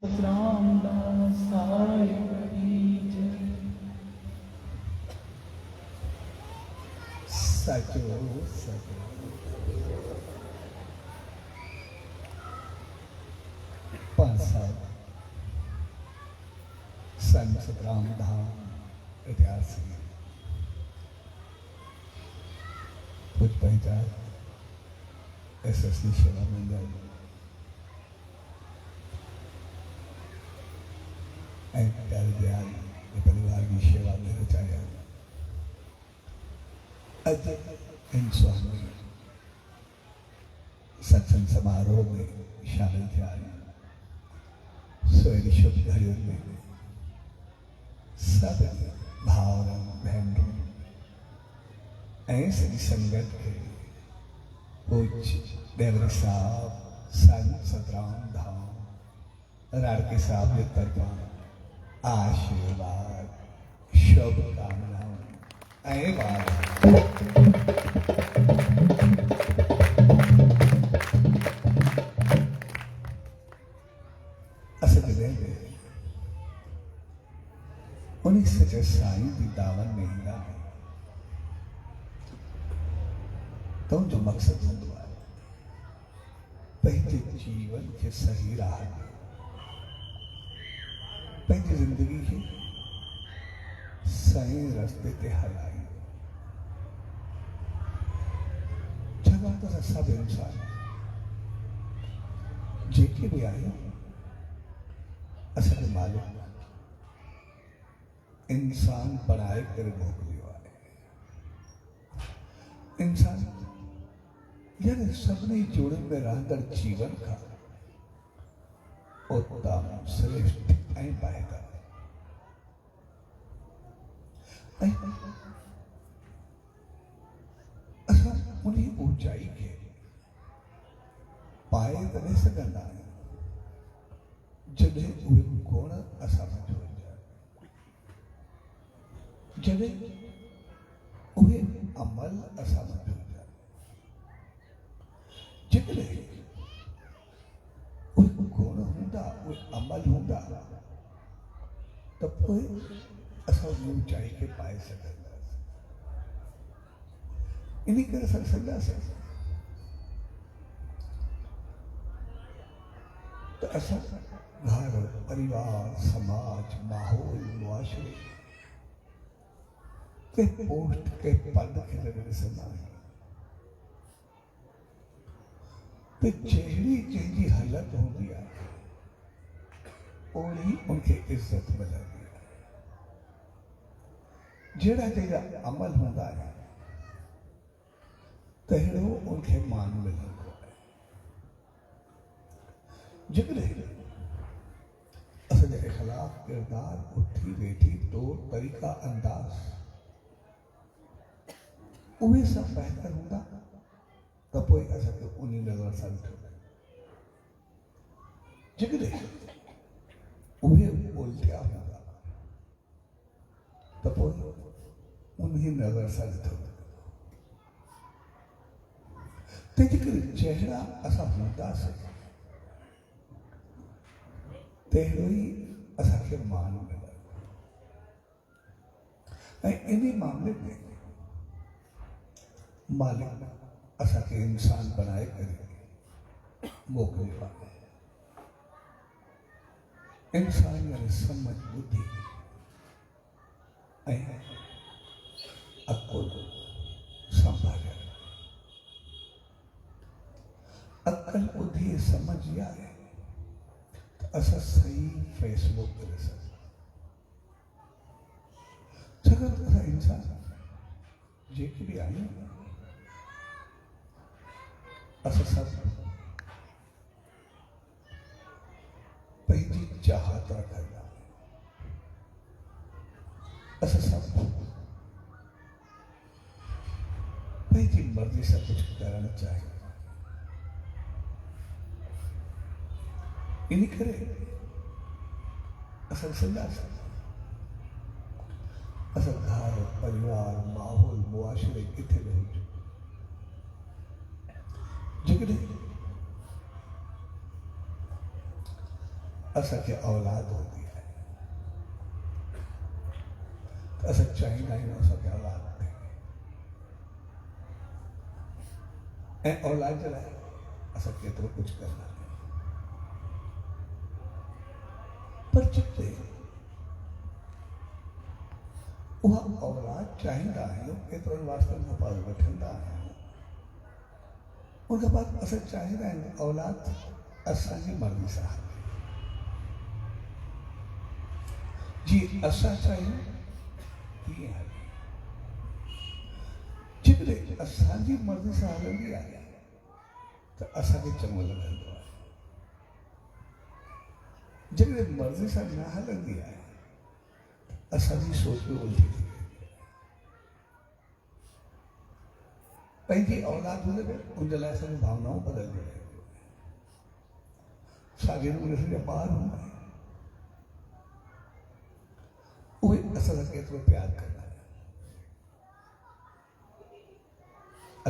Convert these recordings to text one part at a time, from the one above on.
रामदास साहिब की जय। सचो सचो पासा संत सतराम धाम इतिहास कुछ पहचान एसएससी सेवा मंडल ज्ञान परिवार की सेवा में रचाया इन स्वामी सत्संग समारोह में शामिल थे। स्वेरी शुभ घड़ियों में सब भावना बहनों ऐसे संगत के पूज्य देवरी साहब संत सतराम धाम राड़के साहब के तरफा आशीर्वाद शुभकामनाओं उन्हीं सच्चे साईं की दावन नहीं ला तो जो मकसद होता है पहले जीवन के सही राह पहली जिंदगी की सही रास्ते ते हलाई जगह तो सब इंसान जेके भी आए असल मालूम इंसान बनाए कर मोकली वाले इंसान यानी सबने जोड़े में रहकर जीवन का उत्तम श्रेष्ठ पाएगा उन्हीं ऊंचाई के पाए तने सकना है जॾहिं उहे गुण असां में जुड़ जाए जॾहिं उहे अमल असां में जुड़ जाए जेकॾहिं उहे गुण हूंदा उहे अमल हूंदा तो पोइ असां ऊंचाई के पाए सघंदासीं। इन करे असां सघंदासीं तो असां घर परिवार समाज माहौल मुआशरे के पोस्ट के पद के ॾिसंदा आहियूं तो जहिड़ी जंहिंजी हालत हूंदी आहे ओड़ी उनखे इज्जत मिलंदी आहे जहिड़ा जहिड़ा अमल हूंदा आहिनि तहिड़ो उनखे मान मिलंदो आहे जेकॾहिं असांजे इख़लाक़ किरदार उठी वेठी तौर तरीक़ा अंदाज़ उहे सभु बहितर हूंदा त पोइ असांखे उन नज़र सां ॾिठो जेकॾहिं उहे उल्टिया हूंदा त पोइ उन्हीं नज़र सां ॾिठो तंहिंजे करे जहिड़ा असां हूंदासीं तहिड़ो ई असांखे मान मिलंदो ऐं इन मामले में मालिक असांखे इंसान बनाए करे मोकिलियो आहे। इंसान यानी समझ बुद्धि ऐं अकुल संभालिया अकल बुद्धि समझ आहे तो असां सही फैसलो करे सघूं छाकाणि त असां इंसान जेके बि आहियूं असां सभु पंहिंजी चाहत रखंदा असां सभु पंहिंजी मर्ज़ी सां कुझु करणु चाहियूं इन करे असां ॾिसंदासीं असां घर परिवार माहौल मुआशरे किथे बि हुजूं जेकॾहिं असांखे औलाद हूंदी आहे त असां चाहींदा आहियूं असांखे औलाद थिए ऐं औलाद जे लाइ असां केतिरो कुझु कंदा आहियूं पर जिते उहा औलाद चाहींदा आहियूं केतिरनि वास्तनि खां पाण वठंदा आहियूं उनखां बाद असां चाहींदा आहियूं औलाद असांजी मर्ज़ी सां हले जीअं असां चाहियूं तीअं हले जेकॾहिं असांजी मर्ज़ी सां हलंदी आहे त असांखे चङो लॻंदो आहे जेकॾहिं मर्ज़ी सां न हलंदी आहे असांजी सोच बि उल्टी थी वेंदी आहे पंहिंजी औलाद हुजे उनजे लाइ असांजी भावनाऊं बदिलजी वेंदियूं साॻे नमूने असांजा ॿार हूंदा आहिनि उहे असां सां केतिरो प्यार कंदा आहिनि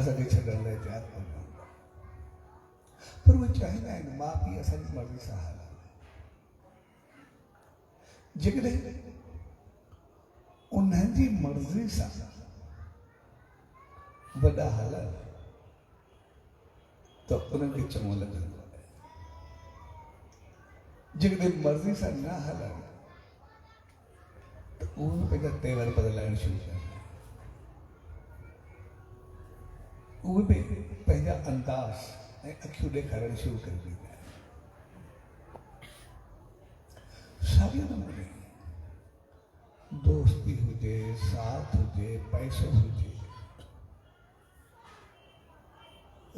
असांखे छॾण लाइ तयारु कोन हूंदा पर उहे चाहींदा आहिनि माउ पीउ असांजी मर्ज़ी सां हलनि जेकॾहिं उन्हनि जी मर्ज़ी सां वॾा हलनि त उन्हनि खे चङो लॻंदो आहे जेकॾहिं मर्ज़ी सां न हलनि त उहे पंहिंजा तेवर बदिलाइण शुरू कंदा उहे बि पंहिंजा अंदाज़ ऐं अखियूं ॾेखारण शुरू करे ॾींदा आहिनि साॻे नमूने दोस्ती हुजे साथ हुजे पैसो हुजे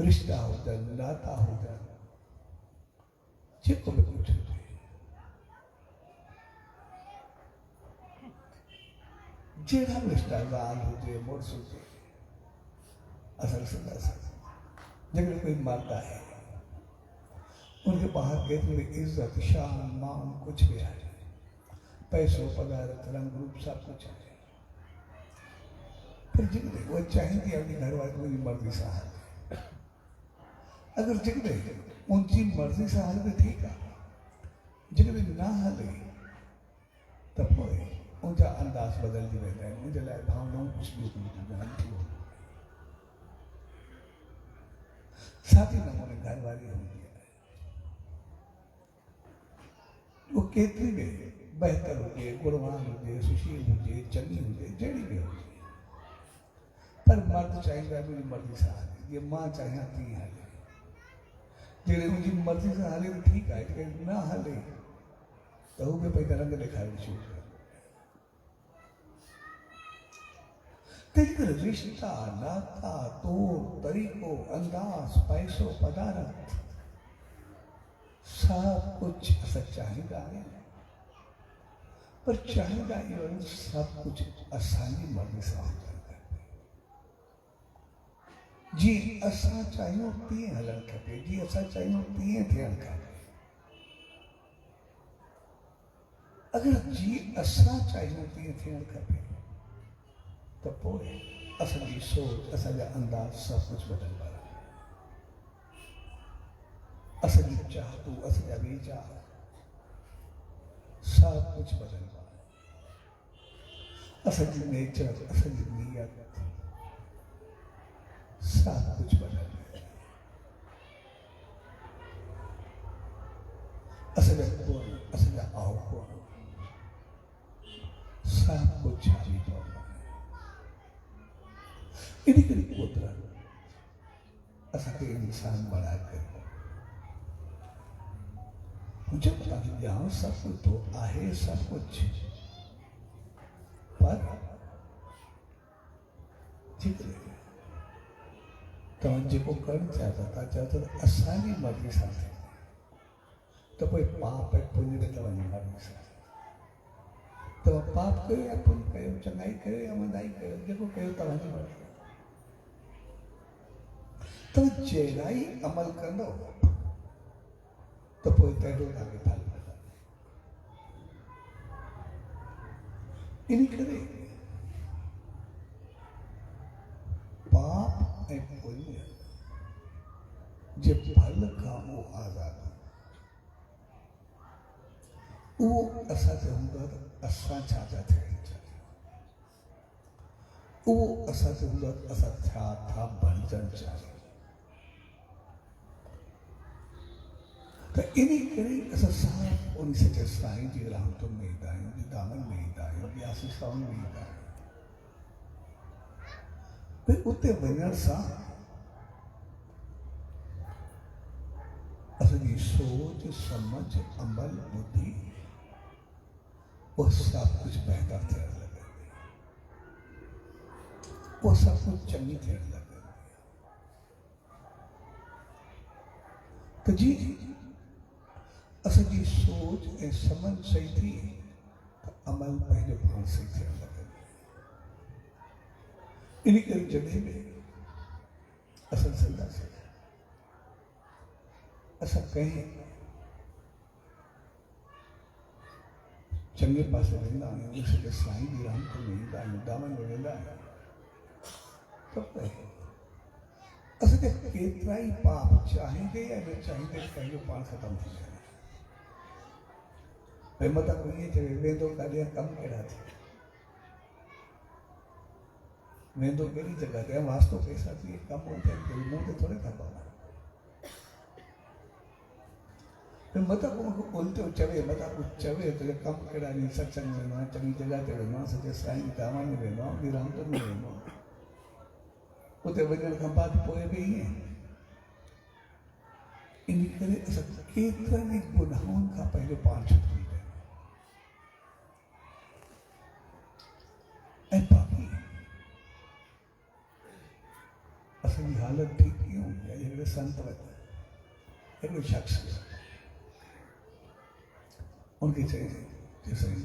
रिश्ता हुजनि नाता हुजनि जेको बि कुझु हुजे जहिड़ा बि रिश्ता ज़ाल हुजे मुड़ुस हुजे असां ॾिसंदासीं जेकॾहिं कोई मर्द आहे उनखे ॿाहिरि केतिरी इज़त शान मान कुझु बि आहे पैसो पदार्थ रंग रूप सभु कुझु आहे पर जेकॾहिं उहा चाहींदी आहे कि घर वारी मुंहिंजी मर्ज़ी सां हले अगरि जेकॾहिं उनजी मर्ज़ी सां हले त ठीकु आहे जेकॾहिं न हले त पोइ उनजा अंदाज़ बदिलजी वेंदा आहिनि उनजे लाइ भावनाऊं कुझु ॿियूं थींदियूं साॻे नमूने घर वारी हूंदी आहे वो केतिरी बि बहितर हुजे गुणवान हुजे सुशील हुजे चङी हुजे जहिड़ी बि हुजे पर मर्द चाहींदा आहे मुंहिंजी मर्ज़ी सां हले जीअं मां चाहियां तीअं हले जेकॾहिं मुंहिंजी मर्ज़ी सां हले त ठीकु आहे जेकॾहिं न हले त हू बि पंहिंजा रंग ॾेखारण शुरू करे तंहिं करे रिश्ता नाता तौर तरीक़ो अंदाज़ पैसो पदार्थ सब कुछ असां चाहींदा आहियूं पर चाहींदा आहियूं सब कुछ असांजी मर्ज़ी सां हुजणु खपे जीअं असां चाहियूं तीअं हलणु खपे जीअं असां चाहियूं तीअं थियणु खपे अगरि जीअं असां चाहियूं तीअं थियणु खपे त पोइ असांजी सोच असांजा अंदाज़ सभु कुझु बदिलंदा असांजी चाहतूं असांजा वीचार सभु कुझु बदिलंदा असांजी नेचर असांजी नीयत सभु कुझु बदिलंदा असांजा गुण असांजा अवगुण सभु कुझु छाली पवंदा इन करे कुदरत असांखे इंसान बणाए करे जब तक यहाँ सब कुछ तो आहे सब कुछ पर तव्हां जेको करणु चाहियो था चओ था असांजी मर्ज़ी सां थिए त पोइ पाप ऐं पुञ ते तव्हांजी मर्ज़ी सां तव्हां पाप कयो या पुञ कयो चङाई कयो या मंदाई कयो जेको कयो तव्हांजी मर्ज़ी तव्हां जहिड़ा ई अमल कंदो तो पोइ तहिड़ो तव्हांखे फल मिलंदो इन करे पाप ऐं पुण्य जे फल खां उहो आज़ादु उहो असांजे हूंदो त असां छा था थियणु चाहियूं, उहो असांजे हूंदो त असां छा था बणजणु चाहियूं। त इन करे असां सभु उन सचे साईं जी रहमतुनि में ईंदा आहियूं, दामन में ईंदा आहियूं, ॿिया आसीसाउनि में ईंदा आहियूं। भई उते वञण सां असांजी सोच, समझ, अमल, बुद्धि वो सब कुछ बेहतर थियण लॻंदी, वो सब कुछ चङी थियण लॻंदी। त जी असांजी सोच ऐं समझ सही थी त अमल पंहिंजो पाण सही थियण लॻंदी। इन करे जॾहिं बि असां चवंदासीं असां कंहिं चङे पासे वेंदा आहियूं, सॼे साईं जी रहमत में ईंदा आहियूं, दामन में वेंदा आहियूं, त असांखे केतिरा ई पाप चाहींदे या न चाहींदे पंहिंजो पाण ख़तमु थी वेंदा। भई मतां कोई ईअं चवे वेंदो काॾे, कमु कहिड़ा थिए, वेंदो कहिड़ी जॻह ते, वास्तो पैसा थिए, कमु थिए, मुंहं ते थोरे था पवनि। मतां को उल्टो चवे, मतां कुझु चवे त कमु कहिड़ा ॾींहुं सत्संग में वेंदो आहियां, चङी जॻह ते वेंदो आहियां, सॼे साईं दामन में वेंदो आहियां, रहमत में वेंदो आहियां, उते वञण खां बाद पोइ बि ईअं। इन करे असां केतिरनि ई गुनाहनि खां पंहिंजो पाण छुटी विया ऐं बाक़ी असांजी हालत ठीक कीअं हूंदी आहे। हिकिड़े संत वटि हिकिड़ो शख़्स उनखे चई साईं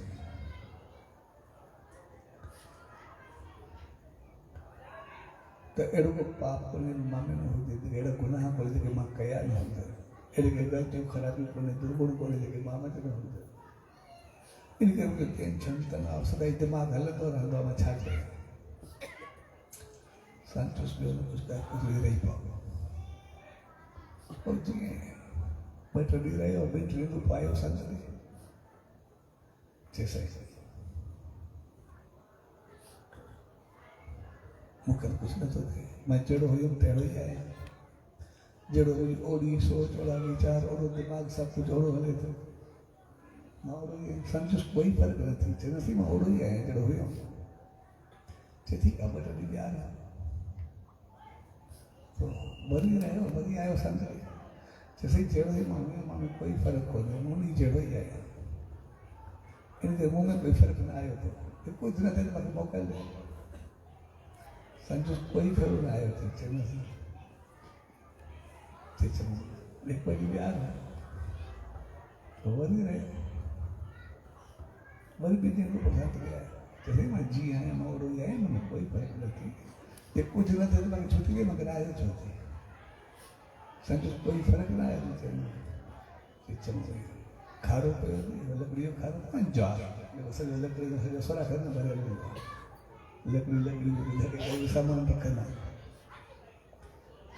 त अहिड़ो को पाप कोन्हे मां में न हुजे, अहिड़ा गुनाह कोन्हे जेके मां कया न हूंदा, अहिड़ी के ग़लतियूं ख़राबियूं कोन्हे, दुर्गुण कोन्हे जेके मां में न हूंदा। इन करे मूंखे टेंशन तनाव सदाई दिमाग़ हलंदो रहंदो आहे, मां छा कयां। संतोष ॿियो न कुझु कर, कुझु रही पओ पोइ जीअं ॿ टे ॾींहं रहियो, ॿिनि टिनि ॾींहं पायो संत ॾे चए साईं मूंखे कुझु नथो थिए, मां जहिड़ो हुयुमि तहिड़ो ई आहियां, जहिड़ो हुई ओड़ी सोच, ओड़ा वीचार, ओड़ो दिमाग़, सभु कुझु ओड़ो हले थो, मां ओड़ो ई आहियां, संतोष कोई फ़र्क़ु न थी। चए नथी मां ओड़ो ई आहियां जहिड़ो हुयुमि। चए ठीकु आहे, ॿ टे ॾींहं ॿिया रहिया वरी रहियो, वरी आयो संत ॾे, चए साईं जहिड़ो ई मां हुयुमि, मां में कोई फ़र्क़ु कोन्हे, मूं ॾींहुं जहिड़ो ई आहियां, इन करे मूं में कोई फ़र्क़ु न आयो अथव, कुझु न थिए त मूंखे मोकल ॾे। संतोष कोई फ़र्क़ु न आयो अथई। चए नथी चए चङो हिकु ॾींहुं ॿिया रहिया वरी रहियो, वरी ॿिनि ॾींहंनि खां पोइ संत ॾे आयो। चए साईं मां जीअं आहियां मां ओड़ो ई आहियां, मां कोई फ़र्क़ु न थी, जे कुझु न थिए त मूंखे छुटी ॾे, मूंखे आयो छो थिए। संतोष कोई फ़र्क़ु न आयो। चए चङो खारो पियो लकड़ीअ जो खारो जार सॼो लकड़ी जो सॼो सोरा खनि न भरियल हूंदो आहे, लकड़ी लकड़ी लॻे करे सामान रखंदा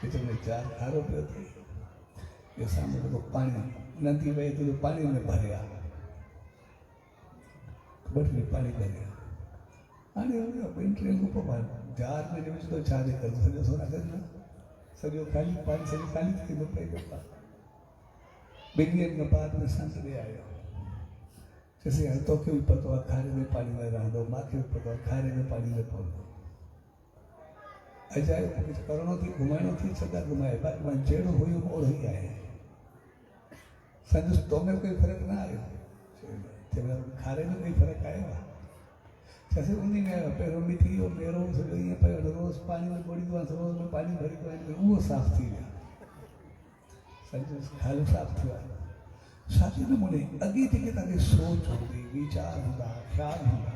आहियूं, जार खारो पियो थिए, इहो साम्हूं जेको पाणी नदी वहे थी पाणी में भरिया, ॿ टे पाणी भरिया, हाणे ॿिनि टिनि खां पोइ जार में विझंदो छा जे करे सॼो सोरा खनि न, सॼो ख़ाली पाणी सॼो ख़ाली थी वेंदो पंहिंजो। ॿिनि ॾींहंनि खां बाद में संत ॾे आयो। चएसि हाणे तोखे बि पतो आहे खारे में पाणी न रहंदो, मूंखे बि पतो आहे खारे में पाणी न पवंदो, अजायो कुझु करिणो थी, घुमाइणो थी, सदा घुमाए, बाक़ी मां जहिड़ो हुयुमि ओड़ो ई आहियां। संतोष तो में कोई फ़र्क़ु न आयो, खारे में कोई फ़र्क़ु आयो आहे। चएसि उन में आयो, पहिरियों मिटी वियो मेरो सॼो ईअं पियो, रोज़ु पाणी में ॿोड़ींदो आहे, रोज़ में पाणी भरींदो आहे, उहो साफ़ु थी वियो, संतोष खालो साफ़ु थियो आहे। साॻे नमूने अॻे जेके तव्हांखे सोच हूंदी, वीचार हूंदा, ख़्याल हूंदा,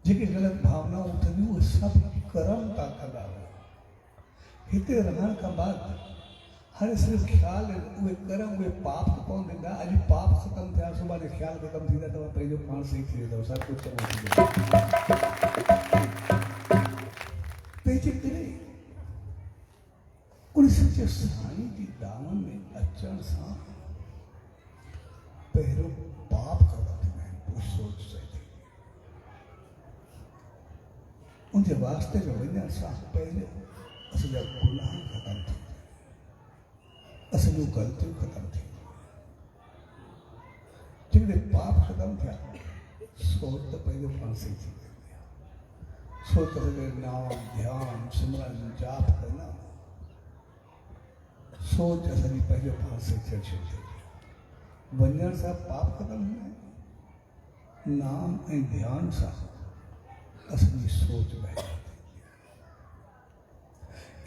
जेके ग़लति भावनाऊं उथंदियूं, उहे सभु कर्म था कंदा हुआ। हिते रहण खां बाद हाणे सिर्फ़ु ख़्याल आहिनि, उहे कर्म, उहे पाप कोन थींदा। अॼु पाप ख़तमु थिया, सुभाणे ख़्याल ख़तमु थींदा, तव्हां पंहिंजो पाण सही थी वेंदव, सभु कुझु चङो थी वेंदो। तंहिंजे करे उन सचे साईं जी दामन में अचण सां पहिरियों उनके वास्ते में वञण सां पहले असांजा गुनाह ख़त्म थी असांजूं ग़लतियूं ख़त्म थी जेकॾहिं पाप ख़त्म थिया सोच त पंहिंजो पाण सही थी वेंदी आहे सोच त नाम ध्यान सिमरन जाप कंदा सोच असांजी पंहिंजो पाण सही थियणु शुरू थी वञण सां पाप ख़त्म थींदा आहिनि नाम ऐं ध्यान सां असांजी सोच बहितर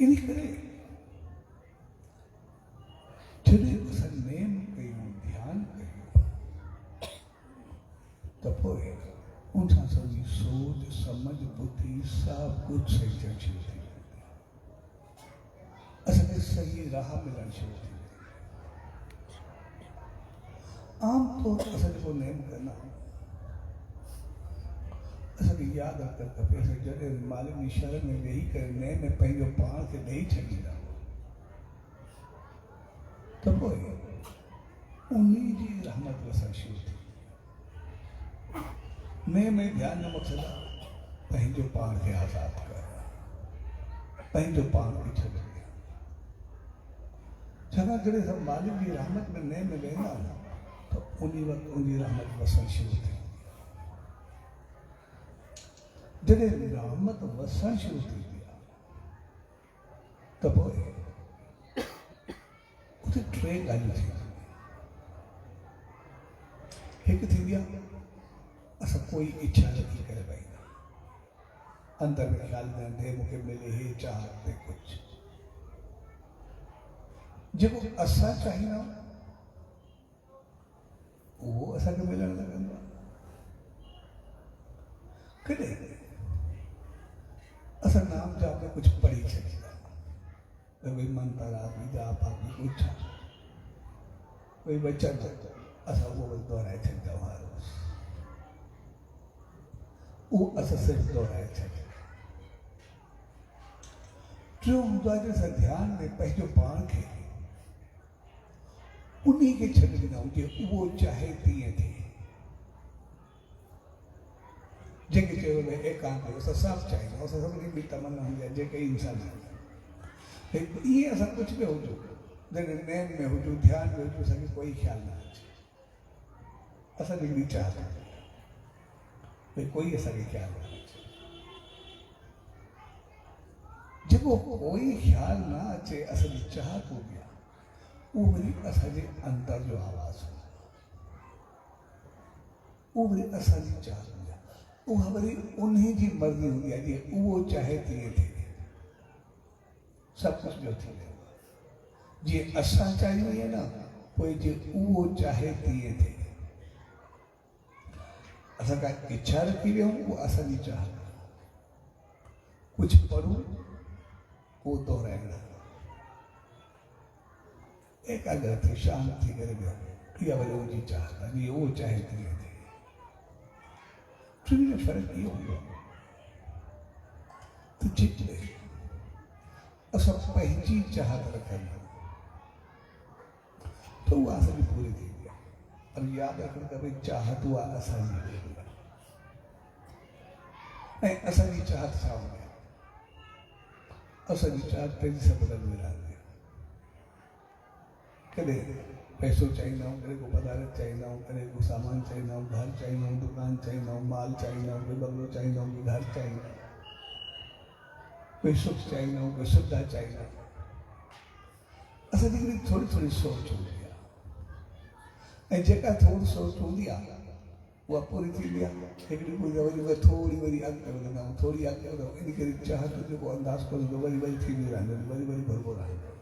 इन करे जॾहिं असां नेम कयूं ध्यान कयूं त पोइ उन सां असांजी सोच समझ बुद्धि सभु कुझु सही थियणु शुरू थी वेंदी असांखे सही राह मिलणु शुरू थी वेंदी आमतौर असां जेको नेम कंदा आहियूं असांखे यादि रखणु खपे जॾहिं मालिक जी शरण में वेही करे नेम में पंहिंजो पाण खे ॾेई छॾींदा त पोइ उन जी रहमत वसणु शुरू थी नेम में ध्यान जो मक़सदु आहे पंहिंजो पाण खे आज़ादु करणु पंहिंजो पाण खे छॾणु छाकाणि जॾहिं असां मालिक जी रहमत में नेम में वेंदा आहियूं त उन वक़्तु उन जी रहमत वसणु शुरू थी जॾहिं रहमत वसणु शुरू थींदी आहे त पोइ उते टे ॻाल्हियूं थींदियूं हिकु थींदी आहे असां कोई इच्छा नथी करे पाईंदा अंदर में ख़्यालु कंदे मूंखे मिले हे चाहत ते कुझु जेको असां चाहींदा आहियूं उहो असांखे मिलणु लॻंदो आहे कॾहिं असां नाम जाप में कुझु पढ़ी छॾींदा कोई मंत्र आहे कोई जाप आहे कोई कुझु आहे कोई वचन असां उहो वरी दोहराए छॾींदा आहियूं हर रोज़ उहो असां सिर्फ़ु दोहराए छॾींदा टियों हूंदो आहे असां ध्यान में पंहिंजो पाण खे उन खे छॾे ॾींदा आहियूं की उहो चाहे तीअं थिए जेके चयो भई एकांत असां सभु चाहींदा आहियूं असां सभिनी बि तमन्ना हूंदी आहे जेके इंसान ईअं असां कुझु बि हुजूं जॾहिं नेम में हुजूं ध्यान में हुजूं असांखे कोई ख़्यालु न अचे असांजी हिकिड़ी चाहत आहे भई कोई असांखे ख़्यालु न अचे जेको कोई ख़्यालु न अचे असांजी चाहत हूंदी आहे उहो वरी असांजे अंदर जो आवाज़ हूंदो आहे उहो वरी असांजी चाहत हूंदी आहे उहा वरी उन जी मर्ज़ी हूंदी आहे जीअं उहो चाहे तीअं थिए सभु कुझु ॿियो थी वेंदो आहे जीअं असां चाहियूं ईअं न पोइ जीअं उहो चाहे तीअं थिए असां का इच्छा रखी वियूं उहा असांजी चाहत कुझु पढ़ूं उहो दोहराइणु एकाग्र थी शांत थी करे वियो इहा वरी उनजी चाहत आहे जीअं उहो चाहे तीअं थिए टिनि में फ़र्क़ु इहो हूंदो आहे त जेकॾहिं असां पंहिंजी चाहत रखंदा आहियूं त उहा असांजी पूरी थींदी आहे पर यादि रखणु खपे चाहत उहा असांजी हूंदी आहे ऐं असांजी चाहत छा हूंदी आहे असांजी चाहत पंहिंजी सबबनि में रहंदी आहे कॾहिं पैसो चाहींदा आहियूं कॾहिं को पदार्थ चाहींदा आहियूं कॾहिं को सामान चाहींदा आहियूं घर चाहींदा आहियूं दुकान चाहींदा आहियूं माल चाहींदा आहियूं कोई बंगलो चाहींदा आहियूं कोई घर चाहींदा आहियूं कोई सुख चाहींदा आहियूं कोई सुविधा चाहींदा आहियूं असांजी हिकिड़ी थोरी थोरी सोच हूंदी आहे ऐं जेका थोरी सोच हूंदी आहे उहा पूरी थींदी आहे हिकिड़ी पूरी वरी थोरी वरी अॻिते वधंदा आहियूं थोरी अॻिते वधंदा आहियूं इन करे चाहत जेको अंदाज़ कंदो वरी वरी थींदी रहंदो वरी वरी भरबो रहंदो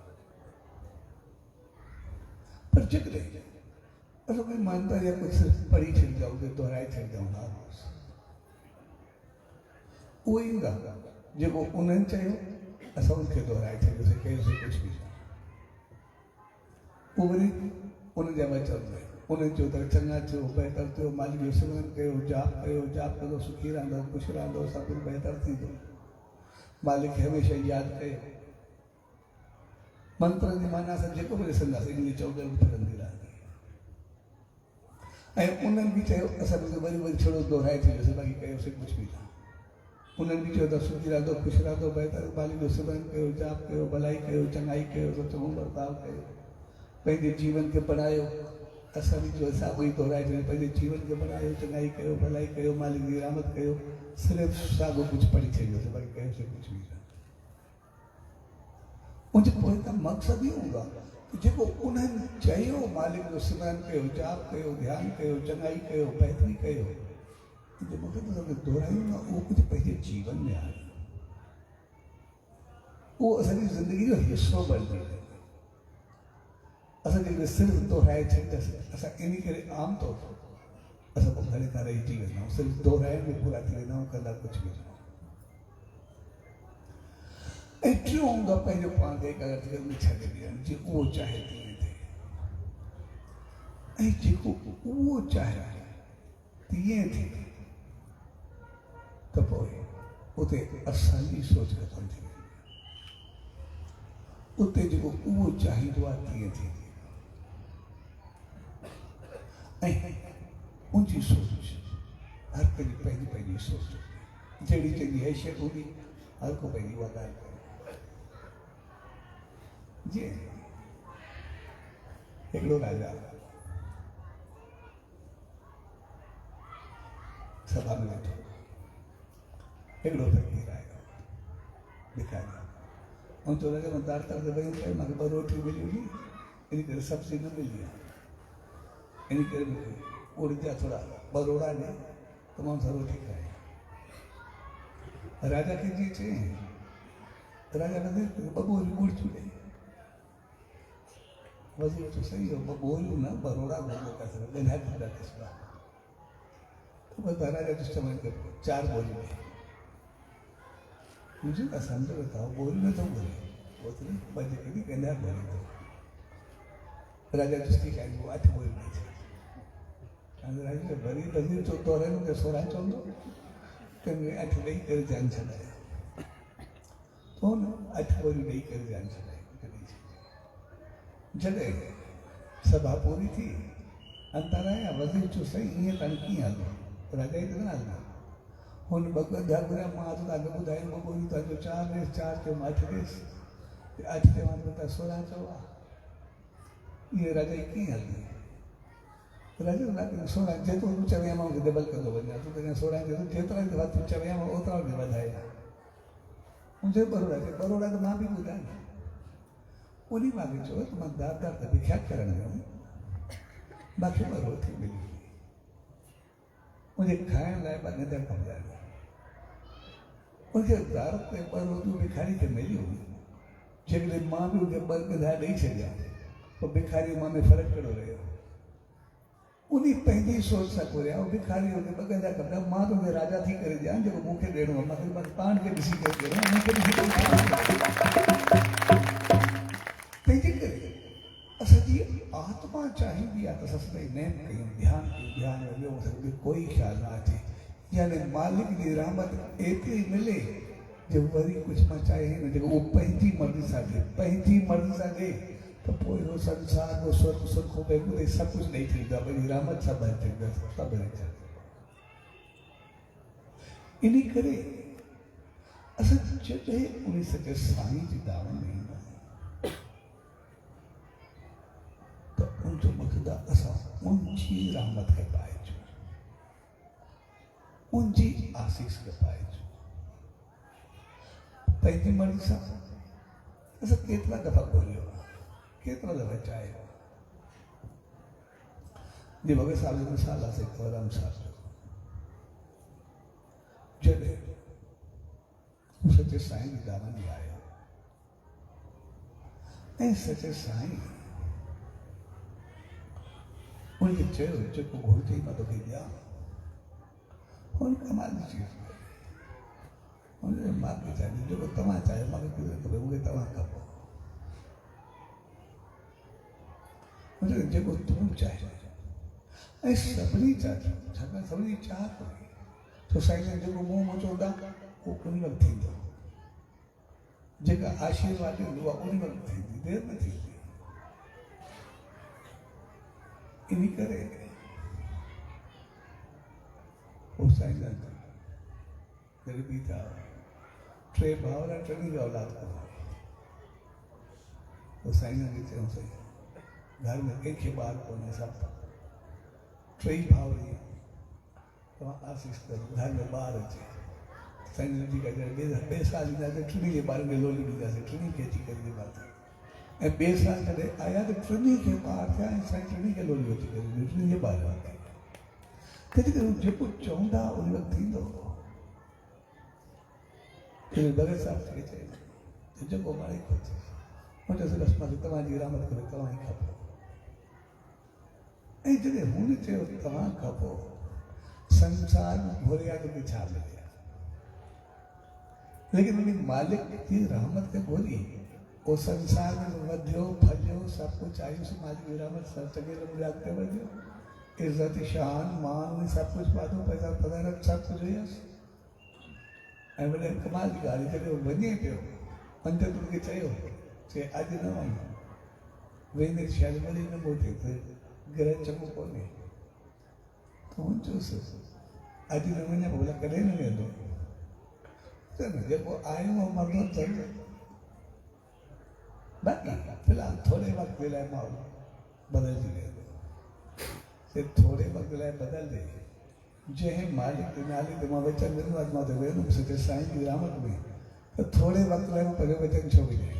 पर जेकॾहिं असां कोई मानता या कुझु सिर्फ़ु पढ़ी छॾींदा आहियूं दोहराए छॾींदा आहियूं हर रोज़ उहो ईंदा जेको उन्हनि चयो असां उनखे दोहराए छॾियोसीं कयोसीं कुझु बि पोइ वरी उनजा वचन उन्हनि चयो त चङा थियो बहितर थियो मालिक जो सिमरन कयो जाप कंदो सुखी रहंदो ख़ुशि रहंदो सभु कुझु बहितर थींदो मालिक खे हमेशह यादि कयो मंत्र जी माना असां जेको बि ॾिसंदासीं इन चौधरी फिरंदी रहंदी ऐं उन्हनि बि चयो असां वरी वरी थोरो दोहराए छॾियोसीं बाक़ी कयोसीं कुझु बि न उन्हनि बि चयो त सुखी रहंदो ख़ुशि रहंदो बहितर मालिक जो सिमरन कयो जाप कयो भलाई कयो चङाई कयो सुठो बर्ताव कयो पंहिंजे जीवन खे बढ़ायो। असां बि जो साॻियो ई दोहराए छॾियो पंहिंजे जीवन खे बढ़ायो चङाई कयो भलाई कयो मालिक जी रहमत कयो सिर्फ़ु साॻियो कुझु पढ़ी छॾियोसीं बाक़ी कयोसीं कुझु बि न। उनजे पोइ त मक़सदु इहो हूंदो आहे कि जेको उन्हनि चयो मालिक जो सिमरन कयो जाप कयो ध्यानु कयो चङाई कयो बहितरी कयो जो मक़सदु दोहरायूं न उहो कुझु पंहिंजे जीवन में आहे उहो असांजी ज़िंदगी जो हिसो बणिजी वञे। असांखे सिर्फ़ु दोहराए छॾींदासीं असां इन करे आम तौर ते असां पोइ घणे त रहिजी वेंदा आहियूं सिर्फ़ु दोहराइण में पूरा थी वेंदा आहियूं कंदा कुझु बि न। ऐं टियों हूंदो आहे पंहिंजो पाण खे अगरि में छॾे ॾियणु जीअं उहो चाहे तीअं थिए ऐं जेको उहो चाहे तीअं थिए त पोइ उते असांजी सोच ख़तमु थी वेंदी उते जेको उहो चाहींदो आहे तीअं थींदी ऐं उनजी सोच हर कंहिंजी पंहिंजी पंहिंजी सोच जहिड़ी जहिड़ी हैसियत हूंदी हर को पंहिंजी उहा ॻाल्हि करे जीअं हिकिड़ो राजा सभा में वेठो हिकिड़ो फ़क़ीर आयो भिखारी ऐं चयो राजा मां दार तार ते वेही करे मूंखे 2 रोटियूं मिलियूं नी इन करे सब्ज़ी न मिली आहे इन करे मूंखे उड़द जा थोरा बरोड़ा ॾे त मां सां रोटी खाए राजा खे जीअं चई राजा कंदे 2 बोरियूं गुड़चूं ॾे वज़ीर तो सही हो 2 बोरियूं न बरोड़ा घुर्ज था सघनि ॻंढा ॾींदा क़िस्मा तो बस राजा जो चवण के 4 बोरियूं ॾे मुझे न सम्झ में था बोरियूं न थो घुरे ओतिरी ॿ जेके बि ॻंढा बोरियूं राजा दृष्टि कई वो 8 बोरियूं ॾेई छॾी राजा वरी वज़ीर जो तोरे में सोरा चवंदो कि 8 ॾेई करे जान छॾायो तो न 8 बोरियूं ॾेई करे जान छॾाई जॾहिं सभा पूरी थी अंदरि आया वज़ीर चयो सही ईअं ताणी कीअं हलंदो राजा ई त न हलंदा हुन 2 ॻंढा घुरिया मां त तव्हांखे ॿुधायूं 2 बोरियूं तव्हांजो 4 ॾेसि 4 चयो मां 8 ॾेसि 8 चवां त तव्हां 16 चओ ये राजा कीअं हलंदी राजा लाइ 16 जेतिरो तूं चवे मां उनखे डबल कंदो वञा तूं त 16 जो जेतिरा दफ़ा तूं चवे मां ओतिरा बि वधाए मुंहिंजे बरोड़ा त मां बि ॿुधायां उन मूंखे चयो त मां दार दार ते भिख्या करणु वियुमि मूंखे 2 रोटी मिली मुझे खाइण लाइ 2 ॻंढा खपंदा उनखे दार ते 2 रोटियूं भिखारी खे मिलियूं जेकॾहिं मां बि उनखे 2 ॻंढा ॾेई छॾिया तो भिखारी मां में फ़र्क़ु कहिड़ो रहियो उन पंहिंजी सोच सां घुरिया भिखारी हुनखे 2 ॻंढा खपंदा मां त उनखे राजा थी करे ॾियां जेको मूंखे ॾियणो आहे मूंखे पाण खे ॾिसी करे ॾियणो तंहिंजे करे असांजी आत्मा चाहींदी आहे त असां सभई नेम कयूं ध्यानु ॿियो असांखे कोई ख़्यालु न अचे यानी मालिक जी रहमत एतिरी मिले जो वरी कुझु मां चाहे न जेको उहो पंहिंजी मर्ज़ी सां ॾे पंहिंजी मर्ज़ी सां ॾे त पोइ उहो संसार जो स्वर्ग सुख बेगुदे सभु कुझु ॾेई छॾींदो आहे पंहिंजी रहमत सां भरे छॾींदो आहे सभु ॾेई छॾींदो इन करे असां जॾहिं उन सॼे साईं जी दावत में ईंदा आहियूं त उनजो मक़सदु आहे असां उनजी रहमत खे पाइजो उनजी आसीस खे पाइजो पंहिंजी मर्ज़ी सां असां केतिरा दफ़ा ॻोल्हियो केतिरा दफ़ा चाहियो जी भॻत साहिब जी मिसाल आहे कवरराम साहिब जॾहिं सचे साईं जी दावत में आयो ऐं सचे साईं उनखे चयो जेको घुरिजे मां तोखे ॾियां हुन कमाल जी चीज़ हुनजे मां बि चाहियो जेको तव्हां चाहियो मूंखे किथे खपे मूंखे तव्हां खपो हुनखे जेको तूं चाहे ऐं सभिनी चाहियो छाकाणि सभिनी चाह कोन्हे तो साईं जेको मुंहुं मचो ॾाक उहो उन वक़्तु थींदो जेका आशीर्वाद ॾींदो आहे उन वक़्तु थींदी देरि न थींदी इन करे उहो साईं गरीबी था टे भावरा टनी की औलाद करो तो साईं ने चयो सही घर में कंहिंखे ॿार कोन्हे सब टई भाउर तव्हां आसीस करो घर में ॿार अचे साईं जी का ॿिए साल ईंदासीं टिनी जे ॿारनि खे लोली ॾींदासीं टिनी खे अची करे ॾींदासीं ऐं ॿिए साल जॾहिं आया त टिनी खे ॿार थिया ऐं साईं टिनी खे लोली अची करे ॾिनी टिनी जे ॿार कॾहिं कॾहिं जेको चवंदा उन वक़्तु थींदो भगत साहब खे चए जेको माणे को थिए मां चयोसि बसि मां तव्हांजी रहमत करे तव्हां ई खपो ऐं जॾहिं हुन चयो तव्हां खपो संसार में घुरिया तो छा मिलिया लेकिन उन मालिक की रहमत के घुरी वो संसार में वधियो फलियो सब कुछ आयुसि मालिक की रहमत सब चङे नमूने अॻिते वधियो इज़त शान मान सब कुछ पातो पैसा पधार सब कुछ हुयसि ऐं वॾे कमाल जी ॻाल्हि जॾहिं वञे पियो पंडित खे चयो चए अॼु न वञ वेंदे शायदि वरी न मोटे त ग्रह चङो कोन्हे त हुन चयोसि अॼु न वञे भला कॾहिं न वेंदो चयो जेको आयो मरंदो चयो बाक़ी फिलहाल थोरे वक़्त जे लाइ माहौल बदिलजी वेंदो से थोरे वक़्त लाइ बदिलजे जंहिं मालिक के नाले ते मां वचन ॾिनो आहे मां त वेंदुमि सचे साईं जी रहमत में त थोरे वक़्त लाइ मां पंहिंजो वचन छो विझां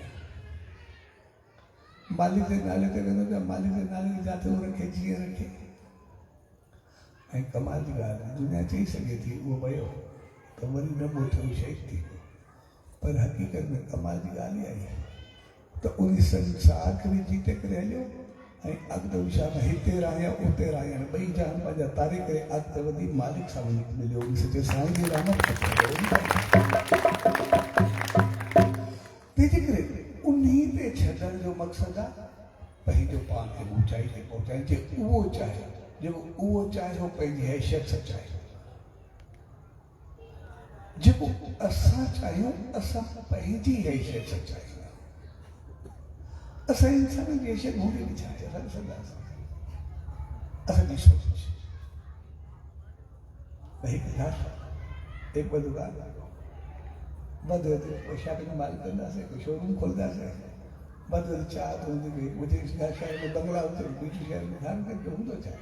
मालिक के नाले ते वेंदो त मालिक के नाले ते जिते उहो रखे जीअं रखे ऐं कमाल जी ॻाल्हि दुनिया चई सघे थी उहो वियो त वरी न ॿुधो शहीद थी वियो पर हक़ीक़त में कमाल जी ॻाल्हि आई त उन संसार खे बि जीते करे हलियो ऐं अॻिते विछा में हिते रहिया उते रहिया ॿई जान पंहिंजा तारे करे अॻिते वधी मालिक सां वञी मिलियो उन सचे साईं जी रहमत तंहिंजे करे उन ते छॾण जो मक़सदु आहे पंहिंजो पाण खे ऊचाई ते पहुचाए जे उहो चाहे जेको उहो चाहे उहो पंहिंजी हैसियत सां चाहे जेको असां चाहियूं असां पंहिंजी हैसियत सां चाहियूं असां इंसान जी हैसियत हूंदी बि छा आहे असां ॾिसंदासीं असांजी सोच भई हिकु ॿ दुकान वधि कोई शॉपिंग मॉल कंदासीं कोई शोरूम खोलंदासीं वधि चाह त हूंदी भई मुंहिंजे शहर में बंगला हुजे ॿी शहर में घर में हूंदो छा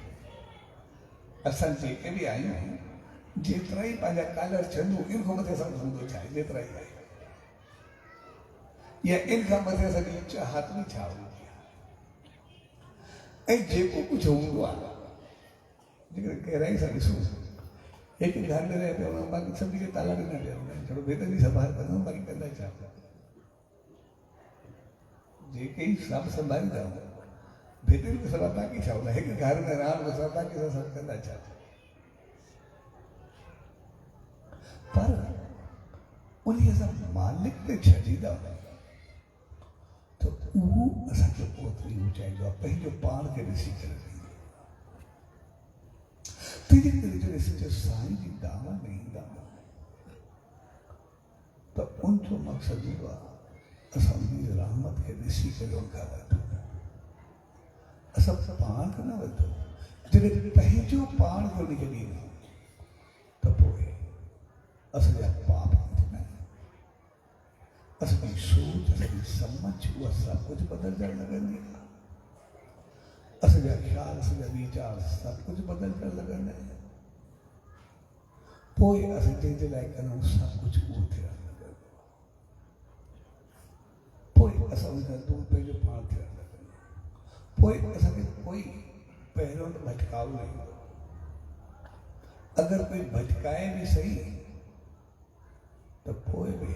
असां जेके बि आहियूं जेतिरा ई पंहिंजा कालर छंदू इन खां मथे असांजो हूंदो छा आहे जेतिरा ई आहे या इन खां मथे असांजी चाहत बि छा हूंदी आहे ऐं जेको कुझु हूंदो आहे जेकॾहिं गहराई सां ॾिसूं हिकु घर में रहे पियो बाक़ी सभिनी खे ताला ॾिना पिया हूंदा आहिनि थोरो भेट जी संभाल कंदो बाक़ी कंदा छा जेके ई सभु संभालींदा हूंदा भेटनि खे सभु बाक़ी छा हूंदा हिकु घर में रहण में सभु बाक़ी सां सभु कंदा छा पर उन सां मालिक ते छॾींदा त उहो असांखे ओतिरी ऊचाईंदो आहे पंहिंजो पाण खे ॾिसी करे तंहिंजे करे जॾहिं सचे साईं जी दावा में ईंदा त उनजो मक़सदु इहो आहे असां उनजी रहमत खे ॾिसी करे उनखां वठूं असां पाण खे न वठूं जॾहिं पंहिंजो पाण खे उनखे ॾींदा त पोइ असांजा पाप थींदा आहिनि असांजी सोच असांजी सम्झ उहा सभु कुझु बदिलजणु लॻंदी आहे असांजा ख़्याल असांजा वीचार सभु कुझु बदिलजणु लॻंदा आहिनि पोइ असां जंहिंजे लाइ कयूं सभु कुझु उहो थियणु लॻंदो आहे पोइ असां उनखां दूरि पंहिंजो पाण थियणु लॻंदो आहे पोइ असांखे कोई पहिरियों त भटकाव न ईंदो अगरि कोई भटकाए बि सही त पोइ बि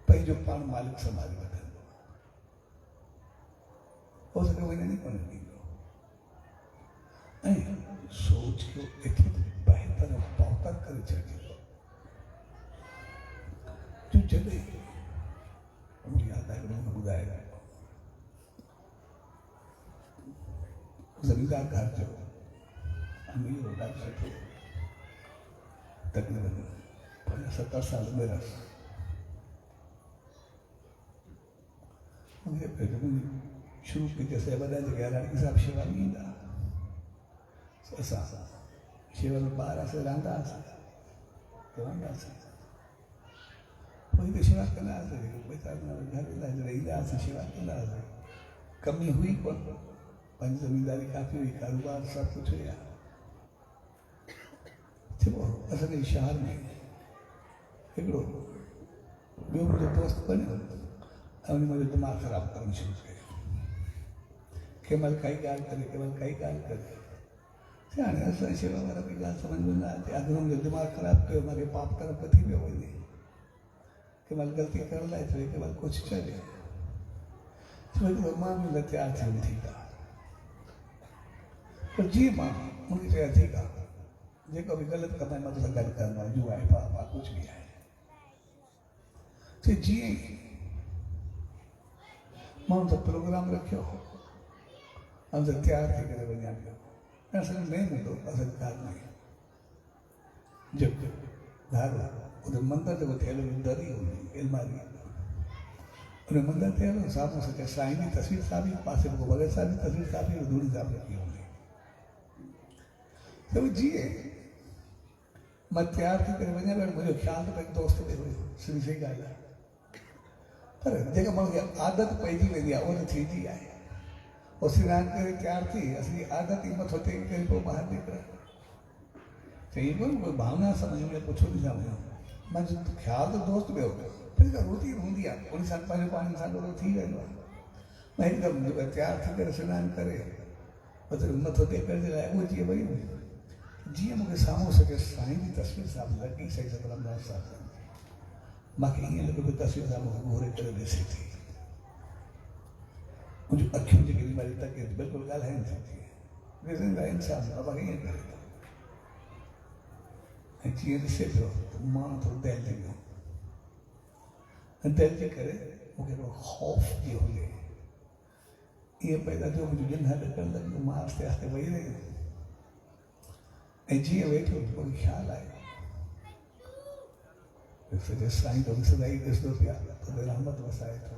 पंहिंजो पाण मालिक संभाले वठंदो हो सके वञण ई कोन ॾींदो ऐं सोच खे एतिरो बहितर बहितर करे छॾींदो जो जॾहिं मुंहिंजी यादि आहे हुन ॿुधाए ज़मींदार घर जो अमीर हो ॾाढो सुठो तक़रीबन 70 साल में रस मुझे शुरू की जैसे बता जगह लड़की साहब शेवा में ईंदा असां शेवा में ॿार से रहंदासीं कोई तो शेवा कंदा घर रहींदासीं शेवा कंदासीं कमी हुई कोन पंहिंजी ज़मीनदारी काफ़ी हुई कारोबार सभु कुझु हुया चइबो असांजे शहर में हिकिड़ो ॿियो मुंहिंजो दोस्त बणियो ऐं उन मुंहिंजो दिमाग़ु ख़राबु करणु शुरू कयो कंहिं महिल काई ॻाल्हि करे कंहिं महिल काई ॻाल्हि करे हाणे असां शेवा वारा बि ॻाल्हि सम्झ में न अचे अॻु मुंहिंजो दिमाग़ु ख़राबु कयो मूंखे पाप तरफ़ थी वियो वञे कंहिं महिल ग़लती करण लाइ चए कंहिं महिल कुझु चए मां बि न तयारु थियणु ठीकु आहे पर जीअं मां उनखे चया ठीकु आहे जेको बि ग़लति कंदा आहिनि मां तोसां गॾु कंदो आहियां जूं आहे पाप आहे कुझु बि आहे चए जीअं ई मां हुन प्रोग्राम रखियो ऐं तयारु थी करे वञा पियो ऐं असांजो मेन हूंदो असांजे घर में जेको घर उते मंदर जेको ठहियलु दरी हूंदी अलमारी उन मंदर ठहियलु साम्हूं सॼा साईं जी तस्वीर सां बि पासे में भगत साहिब जी तस्वीर सां बि धूड़ी सां बि रखी हूंदी त जीअं मां तयारु थी करे वञा पियो मुंहिंजो ख़्यालु त पंहिंजे दोस्त ते हुयो सिधी सही ॻाल्हि आहे पर जेका माण्हू खे आदत पइजी वेंदी आहे उहा त थींदी आहे और सनानु करे तयारु थी असांजी आदत ई मथो टेके करे पोइ ॿाहिरि निकिरनि चई कोन कोई भावना सम्झ में पुछो थी छा वञो मां ख़्यालु त दोस्त में हो पर जेका रुटीन हूंदी आहे उन सां पंहिंजो पाण सां गॾु थी वेंदो आहे मां हिकदमि तयारु थी करे सनानु करे मथो टेकण जे लाइ उहो जीअं वई जीअं मूंखे साम्हूं सॼे साईं जी तस्वीर सां लॻी सही सतराम साहिब मूंखे ईअं लॻो कि तस्वीर सां मूंखे घोरे करे ॾिसे थी मुंहिंजूं अखियूं जेके बीमारी तके बिल्कुलु ॻाल्हाइनि थी ॾिसंदा इंसानु बाबा ईअं करे थो ऐं जीअं ॾिसे पियो त मां थोरो दहिलजी वियो ऐं दहिलजी करे मूंखे हिकिड़ो ख़ौफ़ जी हुजे ईअं पैदा थियो मुंहिंजूं ॼिन ॾकणु लॻियूं मां आस्ते आस्ते वेही रहियो ऐं जीअं वेठो कोई ख़्यालु आयो सॼे साईं तो सदा ई ॾिसंदो पिया त रहमत वसाए थो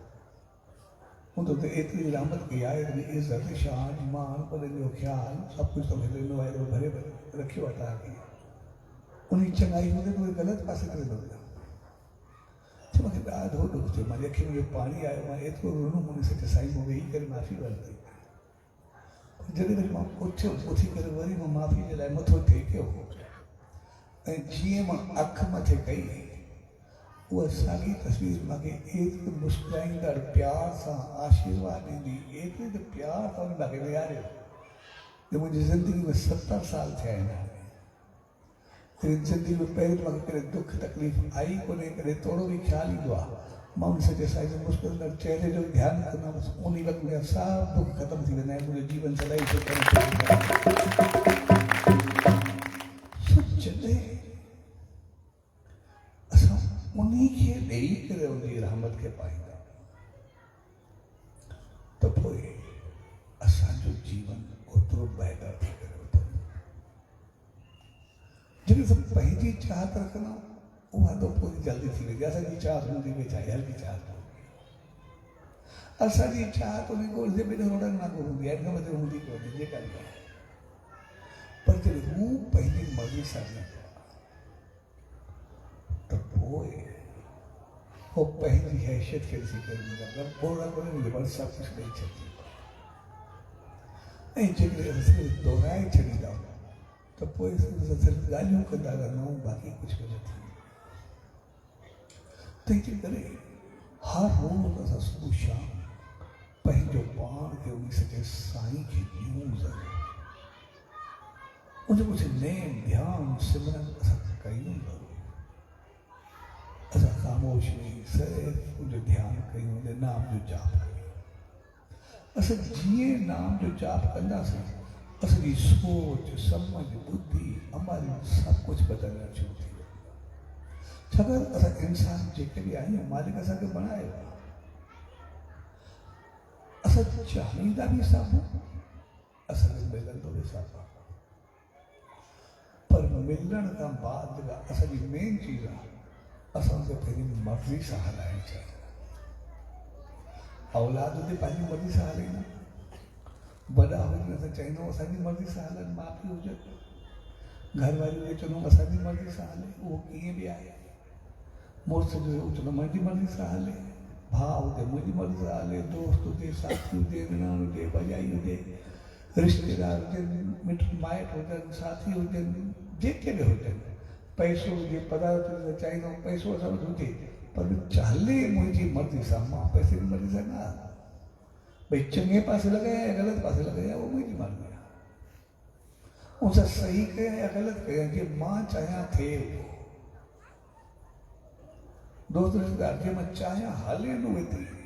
हूंदो त एतिरी रहमत कई आहे त इज़त शान मान पर जो ख़्यालु सभु कुझु तोखे ॾिनो आहे एॾो भरे भरे रखियो आहे तव्हांखे उन चङाई हूंदे त उहे ग़लति पासे करे थो वञा छो मूंखे ॾाढो ॾुख थियो मुंहिंजी अखियुनि में पाणी आयो मां एतिरो रुनो मुंहिंजे सॼे साईं में वेही करे माफ़ी वरिती जॾहिं वरी मां उथियो उथी करे वरी मां माफ़ी जे लाइ मथो टेकियो ऐं जीअं मां अखि मथे कई उहा साॻी तस्वीर मूंखे एतिरी मुस्कुराईंदड़ प्यार सां आशीर्वाद ॾींदी एतिरी त प्यार सां मूंखे विहारियो जो मुंहिंजी ज़िंदगी में 70 साल थिया आहिनि हाणे ज़िंदगी में पहिरीं मूंखे कॾहिं दुख तकलीफ़ आई कोन्हे कॾहिं थोरो बि ख़्यालु ईंदो आहे मां उन सॼे साईं जे मुस्कुराईंदड़ चहिरे जो ध्यानु कंदो हुअसि उन वक़्तु मुंहिंजा सभु दुख ख़तमु थी वेंदा आहिनि मुंहिंजो जीवन सदाई जॾहिं असां उन्हीं खे ॾेई करे उनजी रहमत खे पाईंदा त पोइ असांजो जीवन ओतिरो बहितर थी करे उथंदो जॾहिं असां पंहिंजी चाहत रखंदा उहा त पोइ जल्दी थी वेंदी असांजी चाहत हूंदी वेचारी हल्की चाहत हूंदी असांजी चाहत उन ॻोल्हे ॿिनि रोडनि वांगुरु हूंदी आहे हिन वधि हूंदी कोन्हे जेका बि आहे पर जॾहिं हू पंहिंजी मर्ज़ी सां वेंदो त पोइ वो पंहिंजी हैसियत खे ॾिसी करे पूरा कोन्हे मुंहिंजे पाण सभु कुझु ॾेई छॾींदो ऐं जेकॾहिं असां दोहिराए छॾींदा त पोइ असां सिर्फ़ु ॻाल्हियूं कंदा रहंदा बाक़ी कुझु बि न थींदो तंहिंजे करे हर रोज़ असां सुबुह शाम पंहिंजो पाण खे उन सॼे साईं खे ॾियूं ज़रूरु उनजो कुझु नेम ध्यानु सिमरन असां कयूं ज़रूरु असां ख़ामोश वेही सिर्फ़ु उनजो ध्यानु कयूं उन नाम जो जाप कयूं असां जीअं नाम जो जाप कंदासीं असांजी सोच समझ बुद्धि अमल सभु कुझु बदिलणु शुरू थी वेंदो छाकाणि असां इंसान जेके बि आहियूं मालिक असांखे बणायो आहे असां चाहींदा बि साम्हूं असांखे मिलंदो बि साम्हूं पर मिलण खां बाद जेका असांजी मेन चीज़ आहे असांखे पंहिंजी मर्ज़ी सां हलाइणु चाहींदा औलाद हुजे पंहिंजी मर्ज़ी सां हलाईंदा वॾा हुजनि असां चाहींदा असांजी मर्ज़ी सां हलनि माउ पीउ हुजनि घर वारी हुजे चवंदा असांजी मर्ज़ी सां हले उहो कीअं बि आहे मुड़ुस जो चलो मुंहिंजी मर्ज़ी सां हले, भाउ हुजे मुंहिंजी मर्ज़ी सां हले, दोस्त हुजे, साथी हुजे, निणान हुजे, भॼाई हुजे, रिश्तेदार हुजनि, मिट माइट हुजनि, साथी हुजनि, जेके बि हुजनि, पैसो हुजे, पदार्थ हुजे, चाहींदो पैसो असां वटि हुजे, पर हले मुंहिंजी मर्ज़ी सां, मां पैसे जी मर्ज़ी सां न। भई चङे पासे लॻाया या ग़लति पासे लॻाया, उहो मुंहिंजी मर्ज़ी आहे। उनसां सही कया या ग़लति कया, जीअं मां चाहियां थिए उहो। दोस्त रिश्तेदार जीअं मां चाहियां हले न उहे तीअं,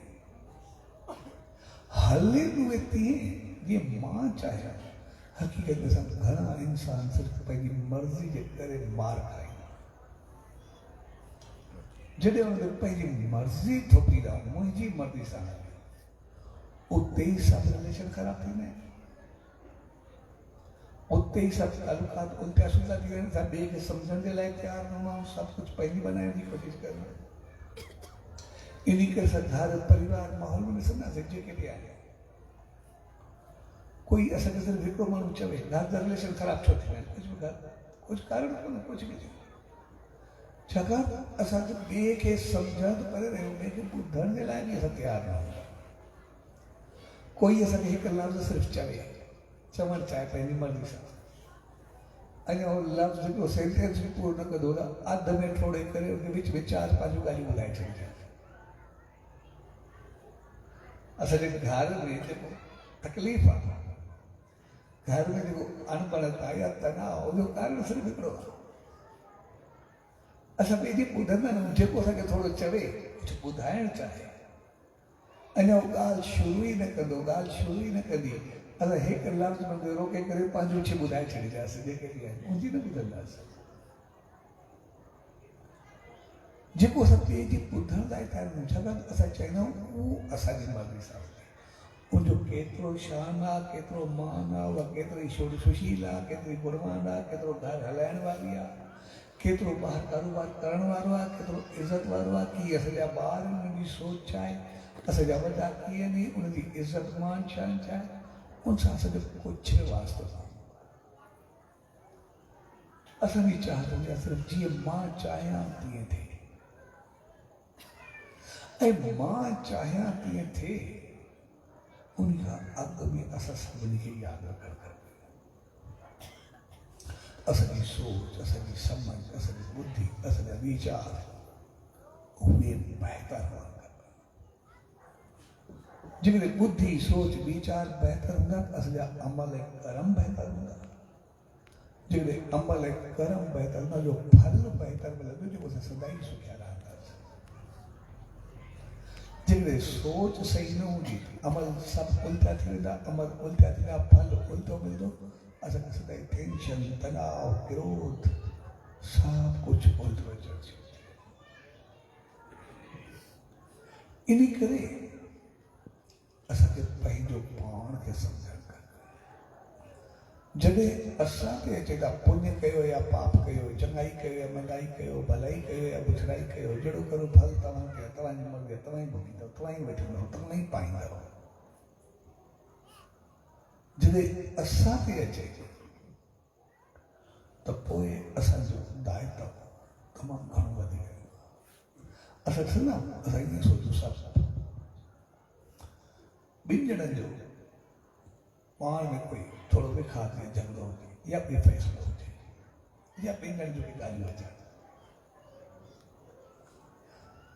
हले न उहे तीअं जीअं मां चाहियां। हक़ीक़त में घणा इंसान सिर्फ़ु पंहिंजी मर्ज़ी जे करे मार खाईंदा। जॾहिं हुनखे पंहिंजी मर्ज़ी थोपी रहा, मुंहिंजी मर्ज़ी सां हले, उते ई सभु रिलेशन ख़राब थींदा आहिनि, उते ई सभु तालुकात उल्टा सुल्टा थी वेंदा आहिनि। ॿिए खे सम्झण जे लाइ तयारु न हुआ, सभु कुझु पंहिंजी बनाइण जी कोशिशि करणु। इन करे असां घर परिवार माहौल में ॾिसंदासीं जेके बि आहिनि, कोई असांखे सिर्फ़ु हिकिड़ो माण्हू चवे घर जा रिलेशन ख़राब छो थी विया आहिनि, कुझु बि ॻाल्हि कुझु कारण कोन्हे, कुझु बि थियो। छाकाणि असांखे ॿिए खे सम्झण करे रहियो, ॿिए खे ॿुधण जे लाइ बि असां तयारु न आहियूं। कोई असांखे हिकु लफ़्ज़ सिर्फ़ु चवे, चवणु चाहे पंहिंजी मर्ज़ी सां, अञा उहो लफ़्ज़ हिकिड़ो सेंटेंस बि पूरो न कंदो, अध में ठोड़े करे उनजे विच में चारि पंज ॻाल्हियूं ॿुधाए छॾियूं। असांजे घर में जेको तकलीफ़ आहे, घर में जेको अणबणत आहे या तनाव, उनजो कारण सिर्फ़ु हिकिड़ो आहे, असां ॿिए जी ॿुधंदा न। जेको असांखे थोरो चवे, कुझु ॿुधाइणु चाहे, अञा उहो ॻाल्हि शुरू ई न कंदो, ॻाल्हि शुरू ई न कंदी, असां हिकु लफ़्ज़ में रोके करे पंहिंजो कुझु ॿुधाए छॾींदासीं, जेके बि आहिनि मुंहिंजी न ॿुधंदासीं। जेको असां ॿिए जी ॿुधण लाइ तयारु न, छाकाणि असां चाहींदा आहियूं उहो असांजी मर्ज़ी सां हले। उनजो केतिरो शान आहे, केतिरो मान आहे, उहा केतिरी सुशील आहे, केतिरी गुणवान आहे, केतिरो घर हलाइण वारी आहे, केतिरो ॿाहिरि कारोबार करण वारो आहे, केतिरो इज़त वारो आहे, कीअं असांजा ॿार उन्हनि जी सोच छा आहे, असांजा वॾा कीअं आहिनि, उनजी इज़त मान छा आहे, उनसां असांजो कुझु बि वास्तो न। असांजी चाहत हूंदी आहे सिर्फ़ु जीअं मां चाहियां तीअं थिए, ऐं मां चाहियां तीअं थिए, उन खां अॻु में असां सभिनी खे यादि रखणु खपे। असांजी सोच, असांजी सम्झ, असांजी बुद्धि, असांजा वीचार उहे बहितर हुअणु खपनि। जेकॾहिं बुद्धि, सोच, वीचार बहितर हूंदा, असांजा अमल ऐं कर्म बहितर हूंदा। जेकॾहिं अमल ऐं कर्म बहितर हूंदा, जो फल बहितर मिलंदो, जेको असां सदाईं सुखिया रहंदासीं। जेकॾहिं सोच सही न हूंदी, अमल सभु उल्टा थी वेंदा, अमल उल्टा थींदा, फल उल्टो मिलंदो, असांखे सदाईं टेंशन, तनाव, क्रोध, सभु कुझु उल्टो अची। इन करे असांखे पंहिंजो पाण खे सम्झणु खपे। जॾहिं असां ते अचे था पुण्य कयो या पाप कयो, चङाई कयो या मंदाई कयो, भलाई कयो या बुछड़ाई कयो, जहिड़ो करो फल तव्हांखे, तव्हांजी मर्ज़ी, तव्हां ई भोगींदव, तव्हां ई वठंदव, तव्हां ई पाईंदव। जॾहिं असां ते अचे त पोइ असांजो दायित्व तमामु घणो वधी वियो। असां ॾिसंदा असां ईअं सोचूं सभु ॿिनि ॼणनि जो पाण में कोई थोरो विखार में झगड़ो हुजे या ॿियो फ़ैसिलो हुजे या ॿिनि ॼणनि जो बि ॻाल्हियूं अचनि,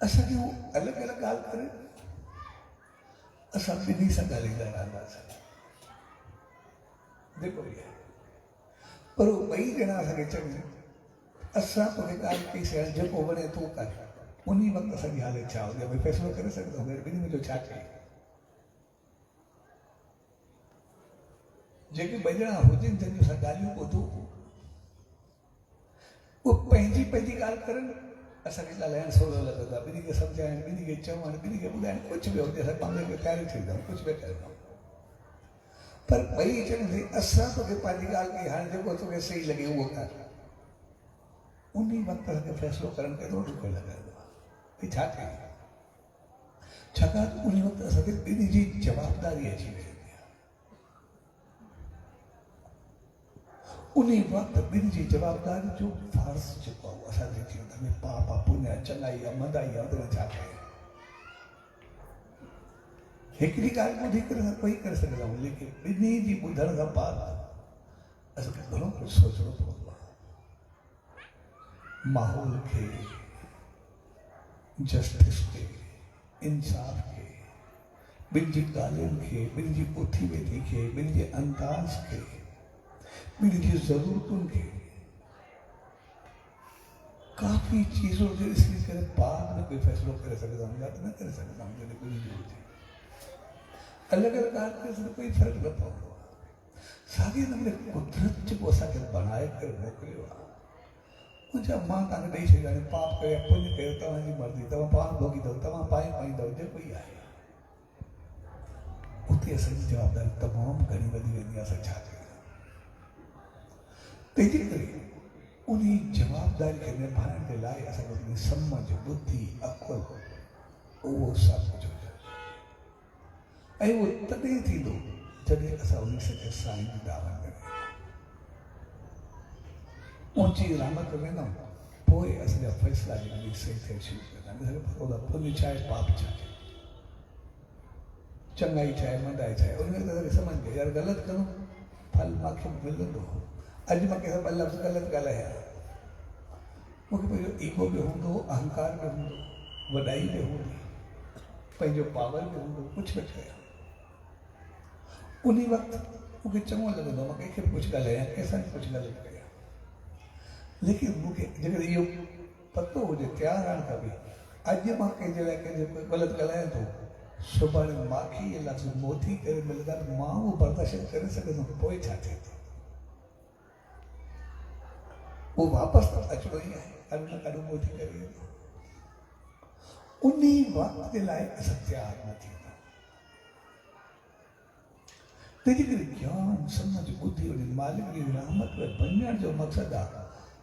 असांखे उहो अलॻि अलॻि ॻाल्हि करे असां ॿिन्ही सां ॻाल्हाईंदा रहंदासीं, जेको बि आहे। पर उहो ॿई ॼणा असांखे चवनि असां तोखे ॻाल्हि कई से, जेको वणे तूं कर, उन वक़्तु असांजी हालत छा हुजे, भई फ़ैसिलो करे सघंदो ॿिन्ही में जो छा कई। जेके ॿ ॼणा हुजनि जंहिंजो असां ॻाल्हियूं ॿुधूं, उहे पंहिंजी पंहिंजी ॻाल्हि करनि, असांखे ॻाल्हाइणु सवलो लॻंदो आहे, ॿिन्ही खे सम्झाइणु, ॿिन्ही खे चवणु, ॿिन्ही खे ॿुधाइणु, कुझु बि हुजे असां पाण खे तयारु थी वेंदा आहियूं, कुझु बि कयूं। पर ॿई चवनि असां तोखे पंहिंजी ॻाल्हि कई, हाणे जेको तोखे सही लॻे उहो कर, उन वक़्तु असांखे फ़ैसिलो करणु केतिरो ॾुखियो लॻंदो आहे, भई छा कयूं। छाकाणि उन वक़्तु असांखे ॿिन्ही जी जवाबदारी अची वेंदी आहे, उन वक़्तु ॿिन्ही जी जवाबदारी जो फर्ज़ जेको आहे असांखे थी वेंदो आहे। असली पाप पुण्य चंगाई आहे मंदाई आहे उन छा कयो हिकिड़ी ॻाल्हि ॿुधी करे कोई करे सघंदा आहियूं लेकिन ॿिन्ही जी ॿुधण खां बाद असांखे घणो कुझु सोचणो पवंदो आहे माहौल खे जस्टिस खे इंसाफ़ खे ॿिनि जी ॻाल्हियुनि खे ॿिनि जी उथी वेठी खे ॿिनि जे अंदाज़ खे ॿिनि जी ज़रूरतुनि खे काफ़ी चीज़ों खे ॾिसी करे बाद में कोई फ़ैसिलो करे सघंदा आहियूं या त न करे सघंदा आहियूं जॾहिं ॿिनि जो हुजे अलॻि अलॻि ॻाल्हि करे सघे कोई फ़र्क़ु न पवंदो आहे साॻे नमूने कुदरत जेको असांखे बनाए करे मोकिलियो आहे मुंहिंजा मां तव्हांखे ॾेई छॾियां पाप कयो पुण्य कयो तव्हांजी मर्ज़ी तव्हां पाण भोगींदव तव्हां पाईंदव जेको ई आहे उते असांजी जवाबदारी तमामु घणी वधी वेंदी आहे असां छा कयूं तंहिंजे करे उन जवाबदारी खे निभाइण जे लाइ असांखे सम्झ बुद्धि अकुल उहो सभु कुझु ऐं उहो तॾहिं थींदो जॾहिं असां उन सॼे साईं जी दावत में ऊंची रहमत वेंदमि पोइ असांजा फ़ैसिला जेके सही थियणु शुरू कंदा पुण्य छा आहे पाप छा आहे चङाई छा आहे मंदाई छा आहे उनमें त असांखे सम्झ में यार ग़लति करूं फल मूंखे मिलंदो अॼु मां कंहिंसां ॿ लफ़्ज़ ग़लति ॻाल्हायां मूंखे पंहिंजो ईगो बि हूंदो अहंकार बि हूंदो वॾाई बि हूंदी पंहिंजो पावर बि हूंदो कुझु बि कयां उन वक़्तु मूंखे चङो लॻंदो मां कंहिंखे बि कुझु ॻाल्हायां कंहिंसां बि कुझु ग़लति कयां लेकिन मूंखे जेकर इहो पतो हुजे तयारु आणण खां बि अॼु मां कंहिंजे लाइ कंहिंजे ग़लति ॻाल्हायां थो सुभाणे मूंखे इहे लफ़्ज़ मोथी करे मिलंदा मां उहो बर्दाश्त करे सघंदुमि पोइ छा थिए थो उहो वापसि त अचिणो ई आहे ॾाढो न ॾाढो मोथी करे उन वक़्त जे लाइ असां तयारु न थींदा तंहिंजे करे ज्ञान सम्झ ॿुधी उन मालिक जी रहमत में वञण जो मक़सदु आहे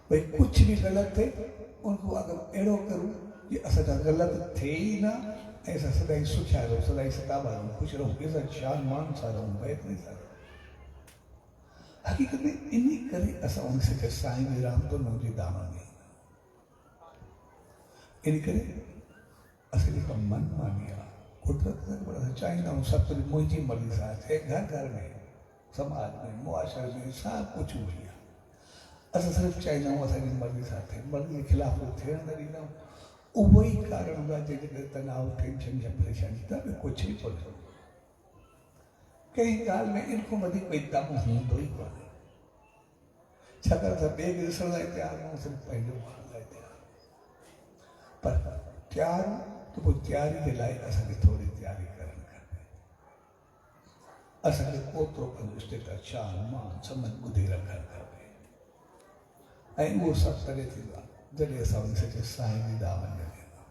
भई कुझु बि ग़लति थिए उनखां अगरि अहिड़ो करूं कि असांजा ग़लति थिए ई न ऐं असां सदाईं सुठा रहूं सदाईं सताबा रहूं ख़ुशि रहूं कंहिंसां शान मान सां रहूं बहितरी सां रहूं हक़ीक़त में इन करे असां उन सॼे साईं जी रहमतुनि जी दामन में इन करे असां जेका मनमानी आहे कुदरत पर असां चाहींदा आहियूं सभु कुझु मुंहिंजी मर्ज़ी सां थिए घर घर में समाज में मुआशरे में सभु कुझु उहो ई आहे असां सिर्फ़ु चाहींदा आहियूं असांजी मर्ज़ी सां थिए मर्ज़ी जे ख़िलाफ़ु थियण न ॾींदा आहियूं उहो ई कारण हूंदो आहे जंहिंजे करे तनाव टेंशन या परेशानी त बि कुझु बि कोन्हे कंहिं ॻाल्हि में इन खां वधीक कोई दम हूंदो ई कोन्हे छाकाणि त ॿिए खे ॾिसण लाइ तयारु आहियूं सिर्फ़ु पंहिंजो माण्हू लाइ तयारु पर तयारु त पोइ तयारी जे लाइ असांखे थोरी तयारी करणु खपे असांखे ओतिरो पंहिंजो स्टेटस शान मान सम्झ ॿुधी रखणु खपे ऐं उहो सभु तॾहिं थींदो आहे जॾहिं असां उन सॼे साईं जी दामन में वेंदा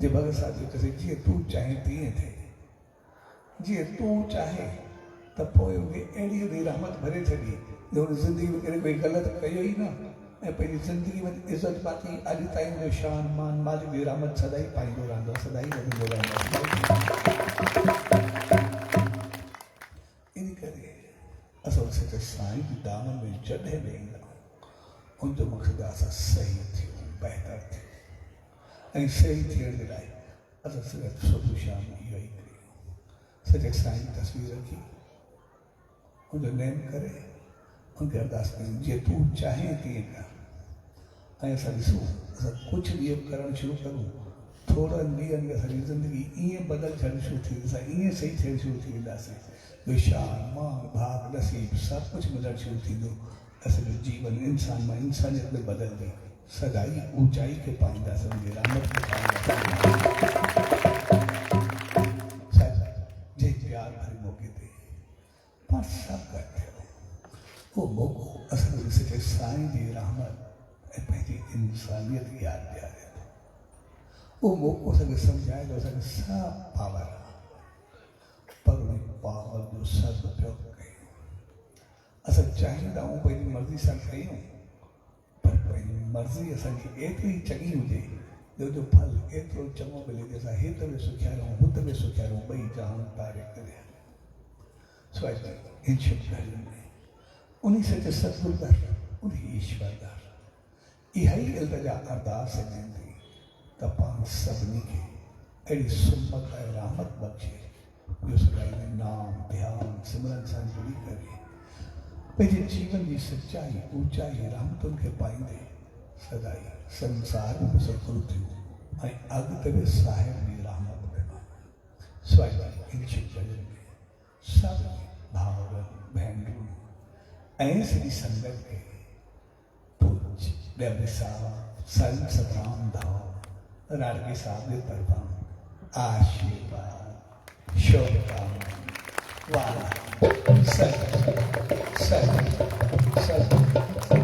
जे भॻत साहिब चयोसीं जीअं तूं चाहे तीअं थिए जीअं तूं चाहे त पोइ उनखे अहिड़ी अहिड़ी रहमत भरे छॾी जो उन ज़िंदगी में कॾहिं कोई ग़लति कयो ई न ऐं पंहिंजी ज़िंदगी में इज़त पाती अॼु ताईं जो शान मान मालिक जी रहमत सदाई पाईंदो रहंदो सदाई वधंदो रहंदो इन करे असां उन सॼे साईं जी दामन में जॾहिं वेंदा उनजो मक़सदु आहे असां सही थियूं बहितर थियूं ऐं सही थियण जे लाइ असां सिर्फ़ु सुबुह शाम इहो ई कयूं सॼे साईं जी तस्वीर रखी उनजो नेम करे उनखे अरदास कयूं जीअं तूं चाहे तीअं कर ऐं असां ॾिसूं असां कुझु ॾींहं करणु शुरू करूं थोरनि ॾींहंनि में असांजी ज़िंदगी ईअं बदिल थियणु शुरू थी असां ईअं सही थियणु शुरू थी वेंदासीं जो शान मान भाग नसीब सभु कुझु मिलणु शुरू थींदो असांजो जीवन इंसान मां इंसानियत में बदिलंदी सदाई ऊचाई खे पाईंदासीं उनजी रहमत खे पाईंदासीं जे प्यार भरे मौक़े ते पाण सभु गॾु थियो उहो मौक़ो असांखे सॼे साईं जी रहमत ऐं पंहिंजी इंसानियत यादि ॾियारे थो उहो मौक़ो असांखे सम्झाए थो असांखे सभु पावर आहे पर उन पावर जो सदुपयोग कयूं असां चाहींदा आहियूं पंहिंजी मर्ज़ी सां कयूं पर पंहिंजी मर्ज़ी असांजी एतिरी चङी हुजे जो फल एतिरो चङो मिले कि असां हित में सुखिया रहूं हुत में सुखिया रहूं ॿई जहान तारे करे सो इन शुभ ॻाल्हियुनि में उन सॼे सतगुरु दर उन ईश्वर दर यही इल्तजा अरदास है बेनती तपां सबनी के अड़ी सुम्मत है रहमत बख्शे जो सदाई में नाम ध्यान सिमरन सां जुड़ी करे पंहिंजे जीवन की सच्चाई ऊंचाई रहमतुनि खे पाईंदे सदाई संसार में सफल थियो ऐं अॻिते बि साहिब जी रहमत कंदो स्वामी इन शिवजन में सब भाउरनि भेनरूं ऐं सॼी संगत खे पूज डेबरी साहब संत सतराम दाव राडगी साहब के तरफा आशीर्वाद शुभकामनाएं वाला सच सच सच